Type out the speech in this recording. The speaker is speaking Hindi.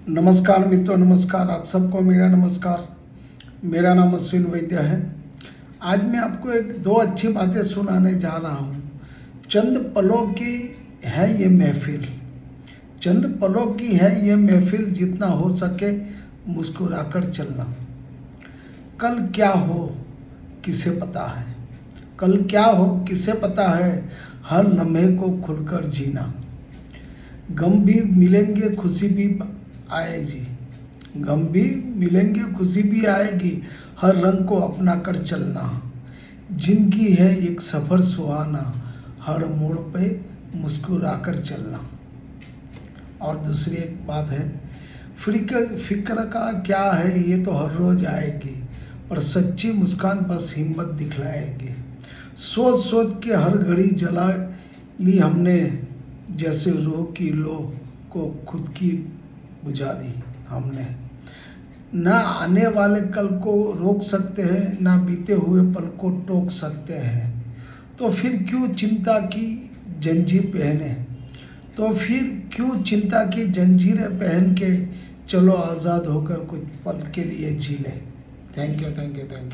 नमस्कार मित्रों, नमस्कार। आप सबको मेरा नमस्कार। मेरा नाम अश्विन वैद्य है। आज मैं आपको एक दो अच्छी बातें सुनाने जा रहा हूँ। चंद पलों की है ये महफिल, चंद पलों की है ये महफिल, जितना हो सके मुस्कुराकर चलना। कल क्या हो किसे पता है, कल क्या हो किसे पता है, हर लम्हे को खुलकर जीना। गम भी मिलेंगे, खुशी भी आएगी, गम भी मिलेंगे, खुशी भी आएगी, हर रंग को अपना कर चलना। जिंदगी है एक सफ़र सुहाना, हर मोड़ पे मुस्कुराकर चलना। और दूसरी एक बात है, फिक्र का क्या है, ये तो हर रोज आएगी, पर सच्ची मुस्कान बस हिम्मत दिखलाएगी। सोच सोच के हर घड़ी जला ली हमने, जैसे रूह की लो को खुद की बुझा दी हमने। ना आने वाले कल को रोक सकते हैं, ना बीते हुए पल को टोक सकते हैं, तो फिर क्यों चिंता की जंजीर पहने, तो फिर क्यों चिंता की जंजीरें पहन के चलो आज़ाद होकर कुछ पल के लिए जी ले। Thank you, thank you, thank you.